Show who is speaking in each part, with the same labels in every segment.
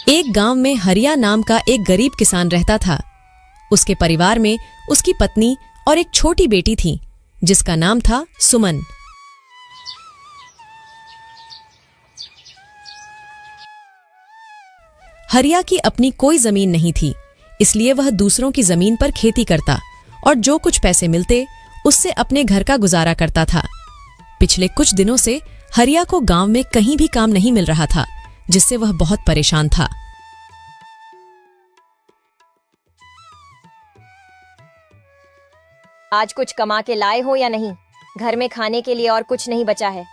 Speaker 1: एक गांव में हरिया नाम का एक गरीब किसान रहता था। उसके परिवार में उसकी पत्नी और एक छोटी बेटी थी जिसका नाम था सुमन। हरिया की अपनी कोई जमीन नहीं थी, इसलिए वह दूसरों की जमीन पर खेती करता और जो कुछ पैसे मिलते उससे अपने घर का गुजारा करता था। पिछले कुछ दिनों से हरिया को गांव में कहीं भी काम नहीं मिल रहा था, जिससे वह बहुत परेशान था।
Speaker 2: आज कुछ कमा के लाए हो या नहीं? घर में खाने के लिए और कुछ नहीं बचा है।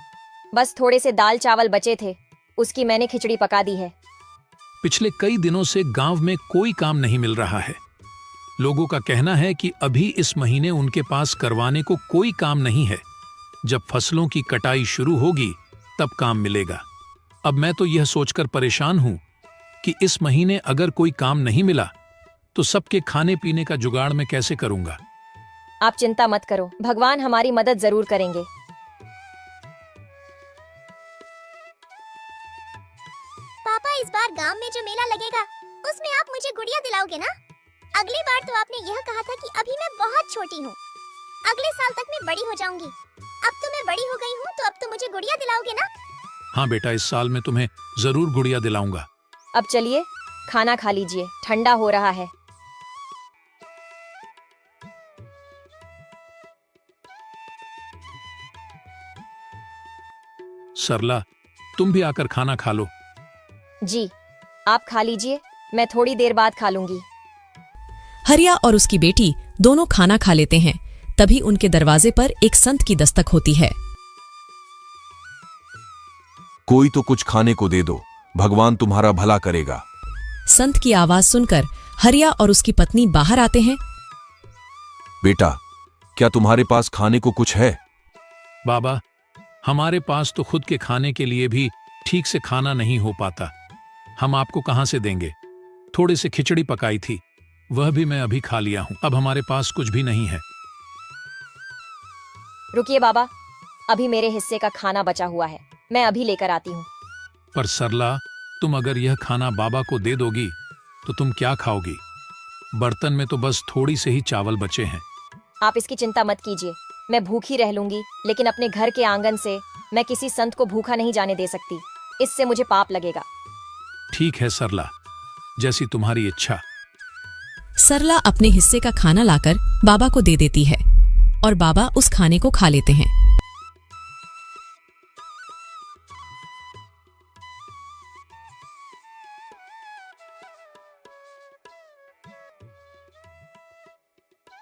Speaker 2: बस थोड़े से दाल चावल बचे थे, उसकी मैंने खिचड़ी पका दी है।
Speaker 3: पिछले कई दिनों से गांव में कोई काम नहीं मिल रहा है। लोगों का कहना है कि अभी इस महीने उनके पास करवाने को कोई काम नहीं है। जब फसलों की कटाई शुरू होगी तब काम मिलेगा। अब मैं तो यह सोचकर परेशान हूं कि इस महीने अगर कोई काम नहीं मिला तो सबके खाने पीने का जुगाड़ मैं कैसे करूंगा।
Speaker 2: आप चिंता मत करो, भगवान हमारी मदद जरूर करेंगे।
Speaker 4: पापा, इस बार गांव में जो मेला लगेगा उसमें आप मुझे गुड़िया दिलाओगे ना? अगली बार तो आपने यह कहा था कि अभी मैं बहुत छोटी हूँ, अगले साल तक मैं बड़ी हो जाऊंगी। अब तो मैं बड़ी हो गई हूँ, तो अब तो मुझे गुड़िया दिलाओगे ना?
Speaker 3: हाँ बेटा, इस साल मैं तुम्हें जरूर गुड़िया दिलाऊंगा।
Speaker 2: अब चलिए खाना खा लीजिए, ठंडा हो रहा है।
Speaker 3: सरला, तुम भी आकर खाना खा लो।
Speaker 2: जी, आप खा लीजिए, मैं थोड़ी देर बाद खा लूंगी।
Speaker 1: हरिया और उसकी बेटी दोनों खाना खा लेते हैं। तभी उनके दरवाजे पर एक संत की दस्तक होती है।
Speaker 5: कोई तो कुछ खाने को दे दो, भगवान तुम्हारा भला करेगा।
Speaker 1: संत की आवाज सुनकर हरिया और उसकी पत्नी बाहर आते हैं।
Speaker 5: बेटा, क्या तुम्हारे पास खाने को कुछ है?
Speaker 3: बाबा, हमारे पास तो खुद के खाने के लिए भी ठीक से खाना नहीं हो पाता। हम आपको कहां से देंगे? थोड़े से खिचड़ी पकाई थी, वह भी मैं अभी खा लिया हूं। अब हमारे पास कुछ भी नहीं है।
Speaker 2: रुकिए बाबा, अभी मेरे हिस्से का खाना बचा हुआ है, मैं अभी लेकर आती हूँ।
Speaker 3: पर सरला, तुम अगर यह खाना बाबा को दे दोगी तो तुम क्या खाओगी? बर्तन में तो बस थोड़ी से ही चावल बचे हैं।
Speaker 2: आप इसकी चिंता मत कीजिए, मैं भूखी रह लूंगी, लेकिन अपने घर के आंगन से मैं किसी संत को भूखा नहीं जाने दे सकती, इससे मुझे पाप लगेगा।
Speaker 3: ठीक है सरला, जैसी तुम्हारी इच्छा।
Speaker 1: सरला अपने हिस्से का खाना लाकर बाबा को दे देती है और बाबा उस खाने को खा लेते हैं।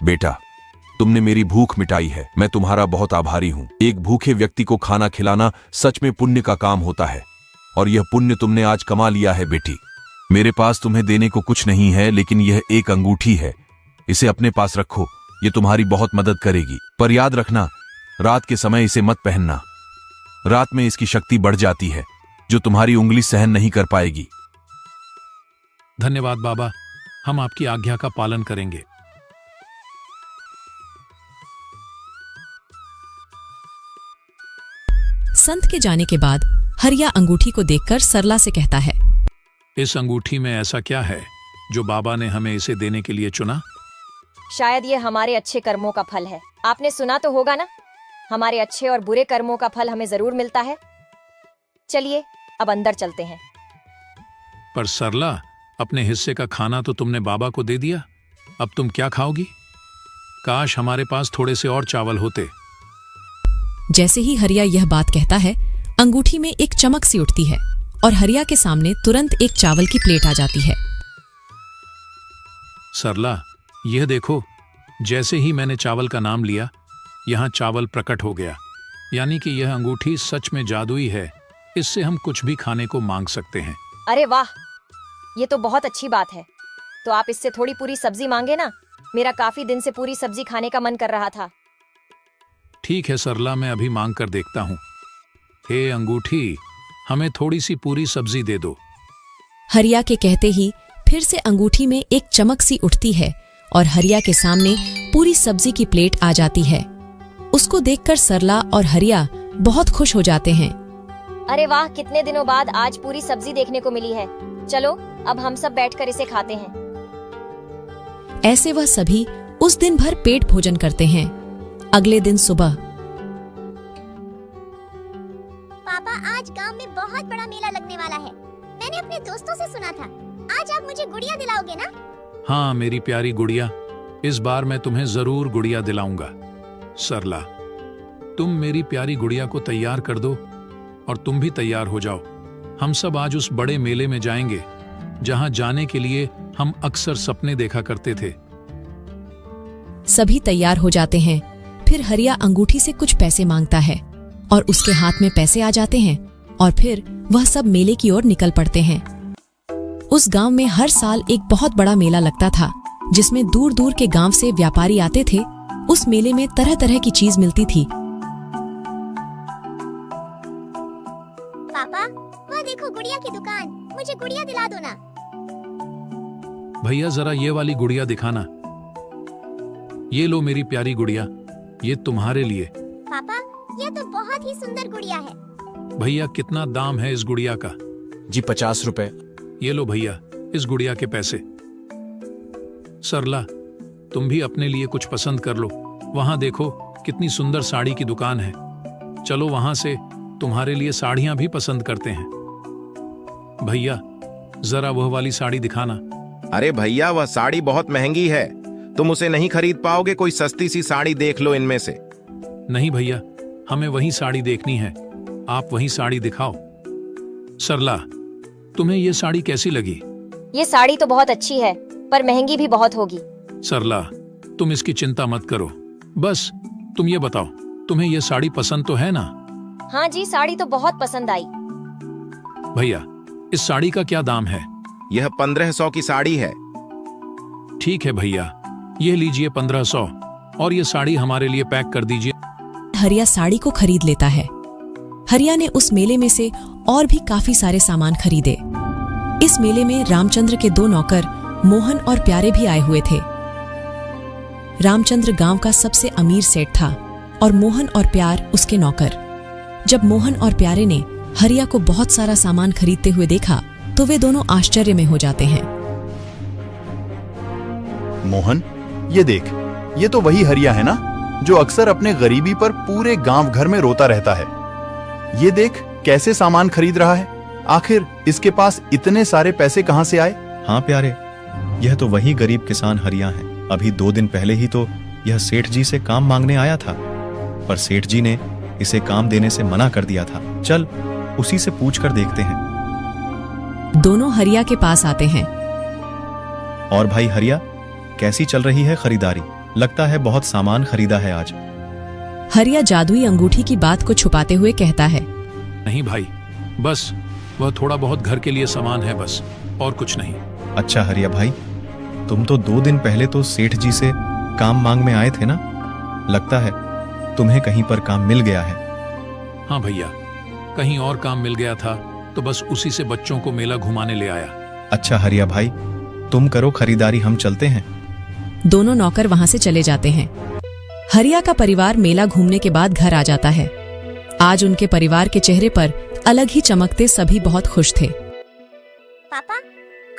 Speaker 5: बेटा, तुमने मेरी भूख मिटाई है, मैं तुम्हारा बहुत आभारी हूं। एक भूखे व्यक्ति को खाना खिलाना सच में पुण्य का काम होता है, और यह पुण्य तुमने आज कमा लिया है बेटी। मेरे पास तुम्हें देने को कुछ नहीं है, लेकिन यह एक अंगूठी है, इसे अपने पास रखो, ये तुम्हारी बहुत मदद करेगी। पर याद रखना, रात के समय इसे मत पहनना, रात में इसकी शक्ति बढ़ जाती है जो तुम्हारी उंगली सहन नहीं कर पाएगी।
Speaker 3: धन्यवाद बाबा, हम आपकी आज्ञा का पालन करेंगे।
Speaker 1: संत के जाने के बाद हरिया अंगूठी को देखकर सरला से कहता है,
Speaker 3: इस अंगूठी में ऐसा क्या है जो बाबा ने हमें इसे देने के लिए चुना?
Speaker 2: शायद ये हमारे अच्छे कर्मों का फल है। आपने सुना तो होगा ना, हमारे अच्छे और बुरे कर्मों का फल हमें जरूर मिलता है। चलिए अब अंदर चलते हैं।
Speaker 3: पर सरला, अपने हिस्से का खाना तो तुमने बाबा को दे दिया, अब तुम क्या खाओगी? काश हमारे पास थोड़े से और चावल होते।
Speaker 1: जैसे ही हरिया यह बात कहता है, अंगूठी में एक चमक सी उठती है और हरिया के सामने तुरंत एक चावल की प्लेट आ जाती है।
Speaker 3: सरला, यह देखो, जैसे ही मैंने चावल का नाम लिया, यहाँ चावल प्रकट हो गया। यानी कि यह अंगूठी सच में जादुई है, इससे हम कुछ भी खाने को मांग सकते हैं।
Speaker 2: अरे वाह, ये तो बहुत अच्छी बात है। तो आप इससे थोड़ी पूरी सब्जी मांगे ना, मेरा काफी दिन से पूरी सब्जी खाने का मन कर रहा था।
Speaker 3: ठीक है सरला, मैं अभी मांग कर देखता हूँ। हे अंगूठी, हमें थोड़ी सी पूरी सब्जी दे दो।
Speaker 1: हरिया के कहते ही फिर से अंगूठी में एक चमक सी उठती है और हरिया के सामने पूरी सब्जी की प्लेट आ जाती है। उसको देखकर सरला और हरिया बहुत खुश हो जाते हैं।
Speaker 2: अरे वाह, कितने दिनों बाद आज पूरी सब्जी देखने को मिली है। चलो अब हम सब बैठकर इसे खाते हैं।
Speaker 1: ऐसे वह सभी उस दिन भर पेट भोजन करते हैं। अगले दिन सुबह
Speaker 4: पापा, आज गांव में बहुत बड़ा मेला लगने वाला है। मैंने अपने दोस्तों से सुना था। आज आप मुझे गुड़िया दिलाओगे ना?
Speaker 3: हाँ मेरी प्यारी गुड़िया, इस बार मैं तुम्हें जरूर गुड़िया दिलाऊंगा। सरला, तुम मेरी प्यारी गुड़िया को तैयार कर दो और तुम भी तैयार हो जाओ। हम सब आज उस बड़े मेले में जाएंगे जहां जाने के लिए हम अक्सर सपने देखा करते थे।
Speaker 1: सभी तैयार हो जाते हैं। फिर हरिया अंगूठी से कुछ पैसे मांगता है और उसके हाथ में पैसे आ जाते हैं और फिर वह सब मेले की ओर निकल पड़ते हैं। उस गांव में हर साल एक बहुत बड़ा मेला लगता था जिसमें दूर दूर के गांव से व्यापारी आते थे। उस मेले में तरह तरह की चीज मिलती थी।
Speaker 4: पापा, वह देखो गुड़िया की दुकान। मुझे गुड़िया दिला दो ना।
Speaker 3: भैया जरा ये वाली गुड़िया दिखाना। ये लो मेरी प्यारी गुड़िया, ये तुम्हारे लिए।
Speaker 4: पापा, यह तो बहुत ही सुंदर गुड़िया है।
Speaker 3: भैया कितना दाम है इस गुड़िया का?
Speaker 6: जी 50 रुपए।
Speaker 3: ये लो भैया इस गुड़िया के पैसे। सरला, तुम भी अपने लिए कुछ पसंद कर लो। वहां देखो कितनी सुंदर साड़ी की दुकान है। चलो वहां से तुम्हारे लिए साड़ियां भी पसंद करते हैं। भैया जरा वह वाली साड़ी दिखाना।
Speaker 7: अरे भैया, वह साड़ी बहुत महंगी है, तुम उसे नहीं खरीद पाओगे। कोई सस्ती सी साड़ी देख लो इनमें से।
Speaker 3: नहीं भैया, हमें वही साड़ी देखनी है, आप वही साड़ी दिखाओ। सरला, तुम्हें ये साड़ी कैसी लगी?
Speaker 2: ये साड़ी तो बहुत अच्छी है पर महंगी भी बहुत होगी।
Speaker 3: सरला, तुम इसकी चिंता मत करो। बस तुम ये बताओ, तुम्हें ये साड़ी पसंद तो है ना?
Speaker 2: हाँ जी, साड़ी तो बहुत पसंद आई।
Speaker 3: भैया इस साड़ी का क्या दाम है?
Speaker 7: यह 1500 की साड़ी है।
Speaker 3: ठीक है भैया, ये लीजिए 1500 और ये साड़ी हमारे लिए पैक कर दीजिए।
Speaker 1: हरिया साड़ी को खरीद लेता है। हरिया ने उस मेले में से और भी काफी सारे सामान खरीदे। इस मेले में रामचंद्र के 2 नौकर मोहन और प्यारे भी आए हुए थे। रामचंद्र गांव का सबसे अमीर सेठ था और मोहन और प्यार उसके नौकर। जब मोहन और प्यारे ने हरिया को बहुत सारा सामान खरीदते हुए देखा तो वे दोनों आश्चर्य में हो जाते हैं।
Speaker 6: मोहन, ये देख, ये तो वही हरिया है ना जो अक्सर अपने गरीबी पर पूरे गांव घर में रोता रहता है। ये देख कैसे सामान खरीद रहा है। आखिर इसके पास इतने सारे पैसे कहां से आए?
Speaker 8: हाँ प्यारे, यह तो वही गरीब किसान हरिया है। अभी 2 दिन पहले ही तो यह सेठ जी से काम मांगने आया था, पर सेठ जी ने इसे काम देने से मना कर दिया था। चल उसी से पूछ कर देखते हैं।
Speaker 1: दोनों हरिया के पास आते हैं।
Speaker 8: और भाई हरिया, कैसी चल रही है खरीदारी? लगता है बहुत सामान खरीदा है आज।
Speaker 1: हरिया जादुई अंगूठी की बात को छुपाते हुए कहता है।
Speaker 3: नहीं भाई, बस वह थोड़ा बहुत घर के लिए सामान है, बस और कुछ नहीं।
Speaker 8: अच्छा हरिया भाई, तुम तो 2 दिन पहले तो सेठ जी से काम मांग में आए थे ना? लगता है तुम्हें कहीं पर काम मिल गया है।
Speaker 3: हाँ भैया, कहीं और काम मिल गया था तो बस उसी से बच्चों को मेला घुमाने ले आया।
Speaker 8: अच्छा हरिया भाई, तुम करो खरीदारी, हम चलते हैं।
Speaker 1: दोनों नौकर वहां से चले जाते हैं। हरिया का परिवार मेला घूमने के बाद घर आ जाता है। आज उनके परिवार के चेहरे पर अलग ही चमकते सभी बहुत खुश थे।
Speaker 4: पापा,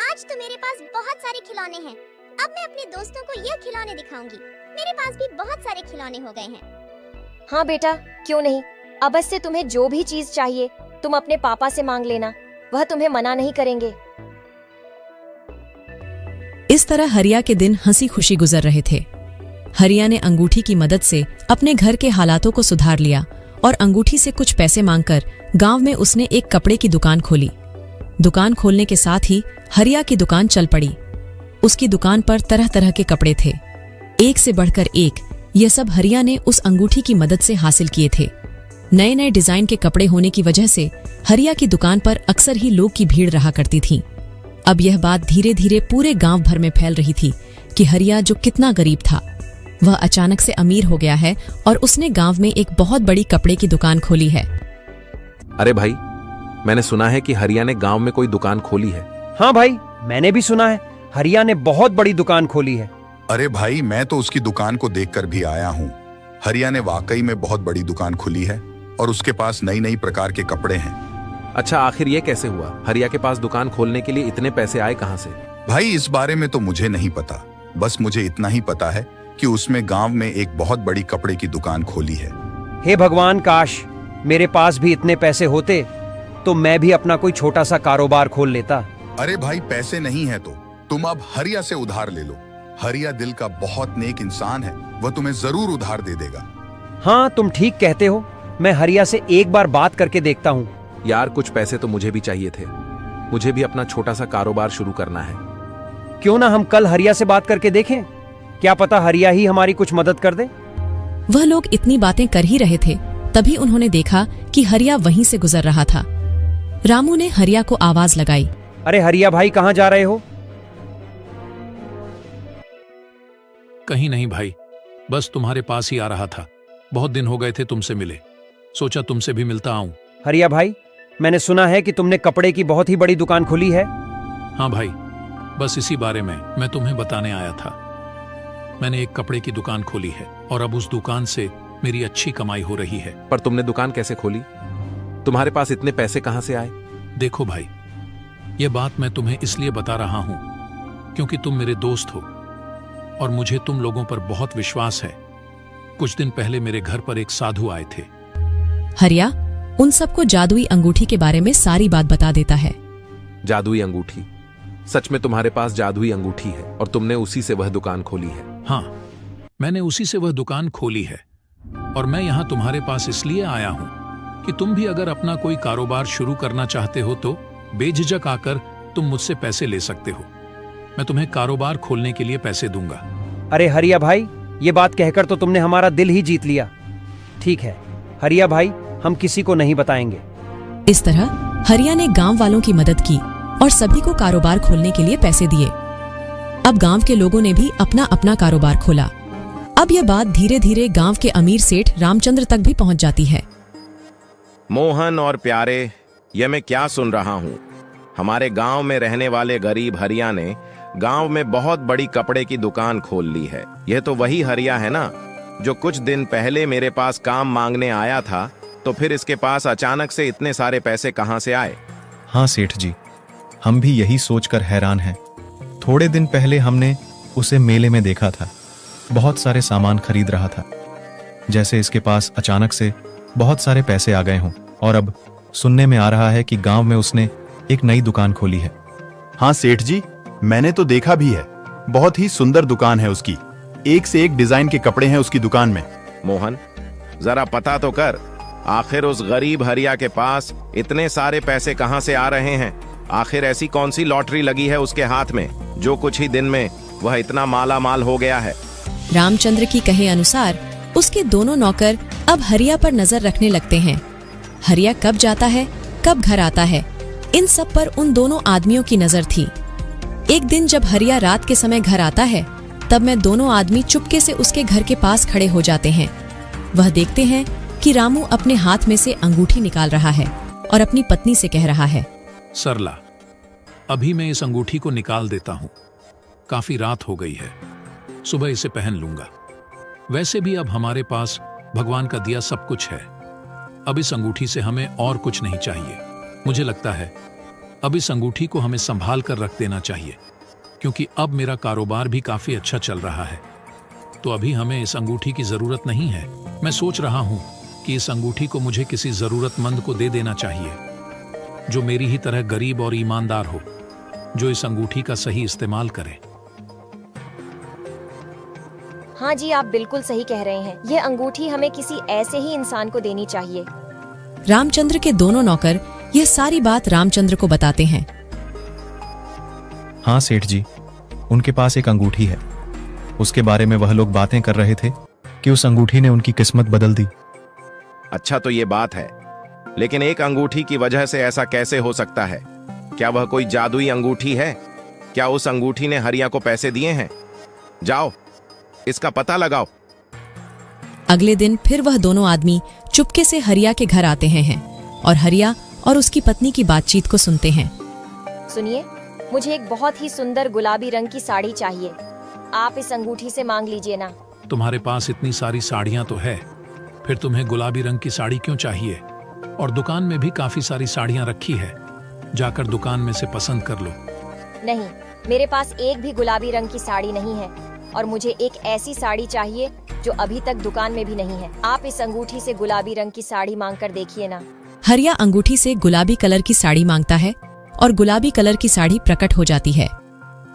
Speaker 4: आज तो मेरे पास बहुत सारे खिलौने हैं। अब मैं अपने दोस्तों को यह खिलौने दिखाऊंगी। मेरे पास भी बहुत सारे खिलौने हो गए हैं।
Speaker 2: हाँ बेटा, क्यों नहीं। अब से तुम्हें जो भी चीज चाहिए तुम अपने पापा से मांग लेना, वह तुम्हें मना नहीं करेंगे।
Speaker 1: इस तरह हरिया के दिन हंसी खुशी गुजर रहे थे। हरिया ने अंगूठी की मदद से अपने घर के हालातों को सुधार लिया और अंगूठी से कुछ पैसे मांगकर गांव में उसने एक कपड़े की दुकान खोली। दुकान खोलने के साथ ही हरिया की दुकान चल पड़ी। उसकी दुकान पर तरह तरह के कपड़े थे, एक से बढ़कर एक। यह सब हरिया ने उस अंगूठी की मदद से हासिल किए थे। नए नए डिजाइन के कपड़े होने की वजह से हरिया की दुकान पर अक्सर ही लोग की भीड़ रहा करती थी। अब यह बात धीरे धीरे पूरे गांव भर में फैल रही थी कि हरिया, जो कितना गरीब था, वह अचानक से अमीर हो गया है और उसने गांव में एक बहुत बड़ी कपड़े की दुकान खोली है।
Speaker 7: अरे भाई, मैंने सुना है कि हरिया ने गांव में कोई दुकान खोली है।
Speaker 9: हाँ भाई, मैंने भी सुना है हरिया ने बहुत बड़ी दुकान खोली है।
Speaker 10: अरे भाई, मैं तो उसकी दुकान को देखकर भी आया हूँ। हरिया ने वाकई में बहुत बड़ी दुकान खुली है और उसके पास नई नई प्रकार के कपड़े हैं।
Speaker 7: अच्छा, आखिर ये कैसे हुआ? हरिया के पास दुकान खोलने के लिए इतने पैसे आए कहाँ से?
Speaker 10: भाई, इस बारे में तो मुझे नहीं पता, बस मुझे इतना ही पता है कि उसमें गांव में एक बहुत बड़ी कपड़े की दुकान खोली है।
Speaker 9: हे भगवान, काश मेरे पास भी इतने पैसे होते तो मैं भी अपना कोई छोटा सा कारोबार खोल लेता।
Speaker 10: अरे भाई, पैसे नहीं है तो तुम अब हरिया से उधार ले लो। हरिया दिल का बहुत नेक इंसान है, वह तुम्हें जरूर उधार दे देगा।
Speaker 9: हाँ, तुम ठीक कहते हो, मैं हरिया से एक बार बात करके देखता हूँ।
Speaker 7: यार, कुछ पैसे तो मुझे भी चाहिए थे। मुझे भी अपना छोटा सा कारोबार शुरू करना है।
Speaker 9: क्यों ना हम कल हरिया से बात करके देखें, क्या पता हरिया ही हमारी कुछ मदद कर दे।
Speaker 1: वह लोग इतनी बातें कर ही रहे थे, तभी उन्होंने देखा कि हरिया वहीं से गुजर रहा था। रामू ने हरिया को आवाज लगाई।
Speaker 9: अरे हरिया भाई, कहाँ जा रहे हो?
Speaker 3: कहीं नहीं भाई, बस तुम्हारे पास ही आ रहा था। बहुत दिन हो गए थे तुमसे मिले, सोचा तुमसे भी मिलता आऊं।
Speaker 9: हरिया भाई, मैंने सुना है कि तुमने कपड़े की बहुत ही बड़ी दुकान खोली है।
Speaker 3: हाँ भाई, बस इसी बारे में मैं तुम्हें बताने आया था। मैंने एक कपड़े की दुकान खोली है और अब उस दुकान से मेरी अच्छी कमाई हो रही है।
Speaker 7: पर तुमने दुकान कैसे खोली? तुम्हारे पास इतने पैसे कहाँ से आए?
Speaker 3: देखो भाई, ये बात मैं तुम्हें इसलिए बता रहा हूं क्योंकि तुम मेरे दोस्त हो और मुझे तुम लोगों पर बहुत विश्वास है। कुछ दिन पहले मेरे घर पर एक साधु आए थे।
Speaker 1: हरिया उन सबको जादुई अंगूठी के बारे में सारी बात बता देता है।
Speaker 7: जादुई अंगूठी? सच में तुम्हारे पास जादुई अंगूठी है और तुमने उसी से वह दुकान खोली है?
Speaker 3: हाँ, मैंने उसी से वह दुकान खोली है और मैं यहाँ तुम्हारे पास इसलिए आया हूँ कि तुम भी अगर अपना कोई कारोबार शुरू करना चाहते हो तो बेझिझक आकर तुम मुझसे पैसे ले सकते हो। मैं तुम्हें कारोबार खोलने के लिए पैसे दूंगा।
Speaker 9: अरे हरिया भाई, ये बात कहकर तो तुमने हमारा दिल ही जीत लिया। ठीक है हरिया भाई, हम किसी को नहीं बताएंगे।
Speaker 1: इस तरह हरिया ने गांव वालों की मदद की और सभी को कारोबार खोलने के लिए पैसे दिए। अब गांव के लोगों ने भी अपना अपना कारोबार खोला। अब यह बात धीरे धीरे गांव के अमीर सेठ रामचंद्र तक भी पहुंच जाती है।
Speaker 7: मोहन और प्यारे, यह मैं क्या सुन रहा हूँ? हमारे गांव में रहने वाले गरीब हरिया ने गांव में बहुत बड़ी कपड़े की दुकान खोल ली है। यह तो वही हरिया है ना जो कुछ दिन पहले मेरे पास काम मांगने आया था। तो फिर इसके पास अचानक से इतने सारे पैसे कहाँ से आए?
Speaker 8: हाँ सेठ जी, हम भी यही सोचकर हैरान हैं। थोड़े दिन पहले हमने उसे मेले में देखा था, बहुत सारे सामान खरीद रहा था। जैसे इसके पास अचानक से बहुत सारे पैसे आ गए हों और अब सुनने में आ रहा है कि गांव में उसने एक नई दुकान खोली है।
Speaker 6: हाँ सेठ जी, मैंने तो देखा भी है। बहुत ही सुंदर दुकान है उसकी। एक से एक डिजाइन के कपड़े हैं उसकी दुकान में।
Speaker 7: मोहन, जरा पता तो कर, आखिर उस गरीब हरिया के पास इतने सारे पैसे कहाँ से आ रहे हैं? आखिर ऐसी कौन सी लॉटरी लगी है उसके हाथ में जो कुछ ही दिन में वह इतना माला माल हो गया है?
Speaker 1: रामचंद्र की कहे अनुसार उसके दोनों नौकर अब हरिया पर नजर रखने लगते हैं। हरिया कब जाता है, कब घर आता है, इन सब पर उन दोनों आदमियों की नजर थी। एक दिन जब हरिया रात के समय घर आता है, तब में दोनों आदमी चुपके से उसके घर के पास खड़े हो जाते हैं। वह देखते हैं कि रामू अपने हाथ में से अंगूठी निकाल रहा है और अपनी पत्नी से कह रहा है,
Speaker 3: सरला, अभी मैं इस अंगूठी को निकाल देता हूँ। काफी रात हो गई है, सुबह इसे पहन लूंगा। वैसे भी अब हमारे पास भगवान का दिया सब कुछ है। अब इस अंगूठी से हमें और कुछ नहीं चाहिए। मुझे लगता है अब इस अंगूठी को हमें संभाल कर रख देना चाहिए, क्योंकि अब मेरा कारोबार भी काफी अच्छा चल रहा है। तो अभी हमें इस अंगूठी की जरूरत नहीं है। मैं सोच रहा हूं कि इस अंगूठी को मुझे किसी जरूरतमंद को दे देना चाहिए, जो मेरी ही तरह गरीब और ईमानदार हो, जो इस अंगूठी का सही इस्तेमाल करे।
Speaker 2: हाँ जी, आप बिल्कुल सही कह रहे हैं। ये अंगूठी हमें किसी ऐसे ही इंसान को देनी चाहिए।
Speaker 1: रामचंद्र के दोनों नौकर यह सारी बात रामचंद्र को बताते हैं।
Speaker 8: हाँ सेठ जी, उनके पास एक अंगूठी है। उसके बारे में वह लोग बातें कर रहे थे कि उस अंगूठी ने उनकी किस्मत बदल दी।
Speaker 7: अच्छा, तो ये बात है, लेकिन एक अंगूठी की वजह से ऐसा कैसे हो सकता है? क्या वह कोई जादुई अंगूठी है? क्या उस अंगूठी ने हरिया को पैसे दिए हैं? जाओ, इसका पता लगाओ।
Speaker 1: अगले दिन फिर वह दोनों आदमी चुपके से हरिया के घर आते हैं। और हरिया और उसकी पत्नी की बातचीत को सुनते हैं।
Speaker 2: सुनिए, मुझे एक बहुत ही सुंदर गुलाबी रंग की साड़ी चाहिए। आप इस अंगूठी से मांग लीजिए ना।
Speaker 3: तुम्हारे पास इतनी सारी साड़ियां तो है, फिर तुम्हें गुलाबी रंग की साड़ी क्यों चाहिए? और दुकान में भी काफी सारी साड़ियां रखी है, जाकर दुकान में से पसंद कर लो।
Speaker 2: नहीं, मेरे पास एक भी गुलाबी रंग की साड़ी नहीं है और मुझे एक ऐसी साड़ी चाहिए जो अभी तक दुकान में भी नहीं है। आप इस अंगूठी से गुलाबी रंग की साड़ी मांग कर देखिए ना।
Speaker 1: हरिया अंगूठी से गुलाबी कलर की साड़ी मांगता है और गुलाबी कलर की साड़ी प्रकट हो जाती है।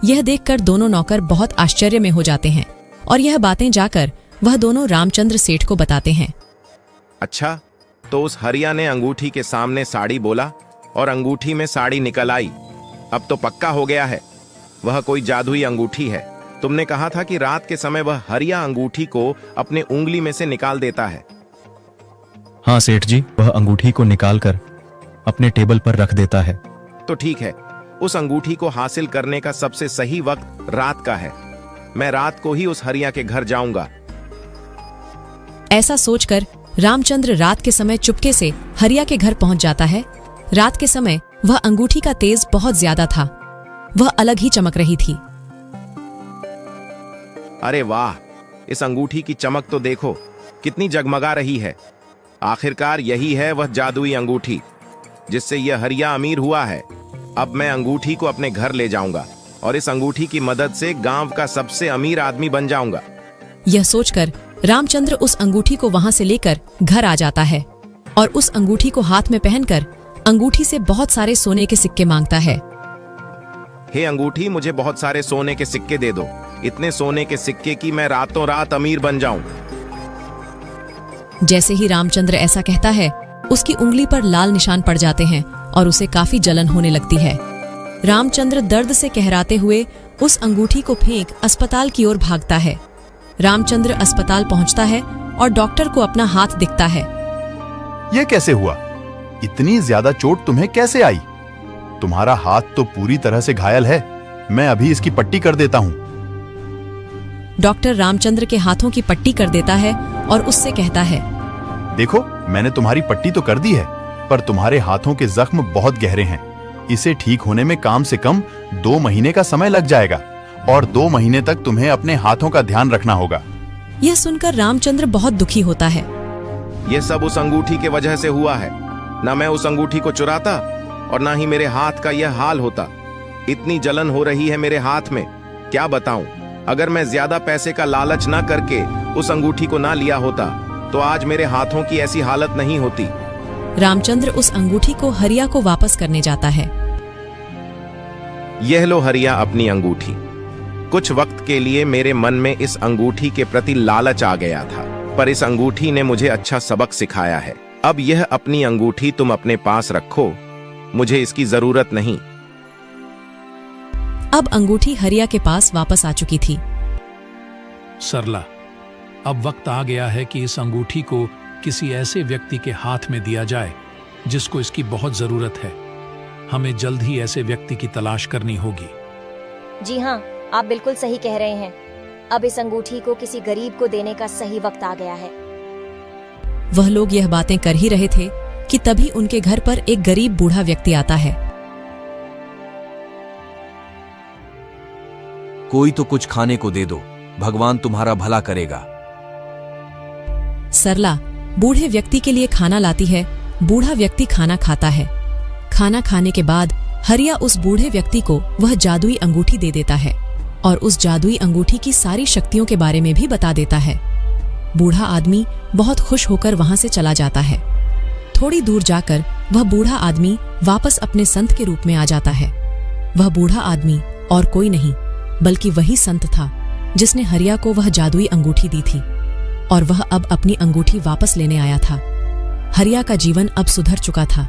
Speaker 1: यह देखकर दोनों नौकर बहुत आश्चर्य में हो जाते हैं और यह बातें जाकर वह दोनों रामचंद्र सेठ को बताते हैं।
Speaker 7: अच्छा, तो उस हरिया ने अंगूठी के सामने साड़ी बोला और अंगूठी में साड़ी निकल आई। अब तो पक्का हो गया है, वह कोई जादुई अंगूठी है। तुमने कहा था कि रात के समय वह हरिया अंगूठी को अपने उंगली में से निकाल देता है।
Speaker 8: हाँ सेठ जी, वह अंगूठी को निकालकर अपने टेबल पर रख देता है।
Speaker 7: तो ठीक है, उस अंगूठी को हासिल करने का सबसे सही वक्त रात का है। मैं रात को ही उस हरिया के घर जाऊंगा।
Speaker 1: ऐसा सोचकर रामचंद्र रात के समय चुपके से हरिया के घर पहुंच जाता है। रात के समय वह अंगूठी का तेज बहुत ज्यादा था, वह अलग ही चमक रही थी।
Speaker 7: अरे वाह, इस अंगूठी की चमक तो देखो, कितनी जगमगा रही है। आखिरकार यही है वह जादुई अंगूठी जिससे यह हरिया अमीर हुआ है। अब मैं अंगूठी को अपने घर ले जाऊंगा और इस अंगूठी की मदद से गांव का सबसे अमीर आदमी बन जाऊंगा।
Speaker 1: यह सोचकर रामचंद्र उस अंगूठी को वहां से लेकर घर आ जाता है और उस अंगूठी को हाथ में पहनकर अंगूठी से बहुत सारे सोने के सिक्के मांगता है।
Speaker 7: हे अंगूठी, मुझे बहुत सारे सोने के सिक्के दे दो, इतने सोने के सिक्के कि मैं रातों रात अमीर बन जाऊं।
Speaker 1: जैसे ही रामचंद्र ऐसा कहता है, उसकी उंगली पर लाल निशान पड़ जाते हैं और उसे काफी जलन होने लगती है। रामचंद्र दर्द से कहराते हुए उस अंगूठी को फेंक अस्पताल की ओर भागता है। रामचंद्र अस्पताल पहुंचता है और डॉक्टर को अपना हाथ दिखता है।
Speaker 6: यह कैसे हुआ? इतनी ज्यादा चोट तुम्हें कैसे आई? तुम्हारा हाथ तो पूरी तरह से घायल है। मैं अभी इसकी पट्टी कर देता हूं।
Speaker 1: डॉक्टर रामचंद्र के हाथों की पट्टी कर देता है और उससे कहता है,
Speaker 6: देखो, मैंने तुम्हारी पट्टी तो कर दी है, पर तुम्हारे हाथों के जख्म बहुत गहरे हैं। इसे ठीक होने में कम से कम 2 महीने का समय लग जाएगा और 2 महीने तक तुम्हें अपने हाथों का ध्यान रखना होगा।
Speaker 1: यह सुनकर रामचंद्र बहुत दुखी होता है।
Speaker 7: यह सब उस अंगूठी के वजह से हुआ है। न मैं उस अंगूठी को चुराता और न ही मेरे हाथ का यह हाल होता। इतनी जलन हो रही है मेरे हाथ में, क्या बताऊं। अगर मैं ज्यादा पैसे का लालच ना करके उस अंगूठी को ना लिया होता तो आज मेरे हाथों की ऐसी हालत नहीं होती।
Speaker 1: रामचंद्र उस अंगूठी को हरिया को वापस करने जाता है।
Speaker 7: यह लो हरिया अपनी अंगूठी। कुछ वक्त के लिए मेरे मन में इस अंगूठी के प्रति लालच आ गया था, पर इस अंगूठी ने मुझे अच्छा सबक सिखाया है। अब यह अपनी अंगूठी तुम अपने पास रखो, मुझे इसकी जरूरत नहीं।
Speaker 1: अब अंगूठी हरिया के पास वापस आ चुकी थी।
Speaker 3: सरला, अब वक्त आ गया है कि इस अंगूठी को किसी ऐसे व्यक्ति के हाथ में दिया जाए जिसको इसकी बहुत जरूरत है। हमें जल्द ही ऐसे व्यक्ति की तलाश करनी होगी।
Speaker 2: जी हाँ, आप बिल्कुल सही कह रहे हैं। अब इस अंगूठी को किसी गरीब को देने का सही वक्त आ गया है।
Speaker 1: वह लोग यह बातें कर ही रहे थे कि तभी उनके घर पर एक गरीब बूढ़ा व्यक्ति आता है।
Speaker 5: कोई तो कुछ खाने को दे दो, भगवान तुम्हारा भला करेगा।
Speaker 1: सरला बूढ़े व्यक्ति के लिए खाना लाती है। बूढ़ा व्यक्ति खाना खाता है। खाना खाने के बाद हरिया उस बूढ़े व्यक्ति को वह जादुई अंगूठी दे देता है और उस जादुई अंगूठी की सारी शक्तियों के बारे में भी बता देता है। बूढ़ा आदमी बहुत खुश होकर वहां से चला जाता है। थोड़ी दूर जाकर वह बूढ़ा आदमी वापस अपने संत के रूप में आ जाता है। वह बूढ़ा आदमी और कोई नहीं बल्कि वही संत था जिसने हरिया को वह जादुई अंगूठी दी थी और वह अब अपनी अंगूठी वापस लेने आया था। हरिया का जीवन अब सुधर चुका था।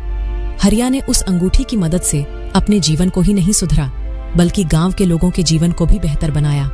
Speaker 1: हरिया ने उस अंगूठी की मदद से अपने जीवन को ही नहीं सुधरा बल्कि गांव के लोगों के जीवन को भी बेहतर बनाया।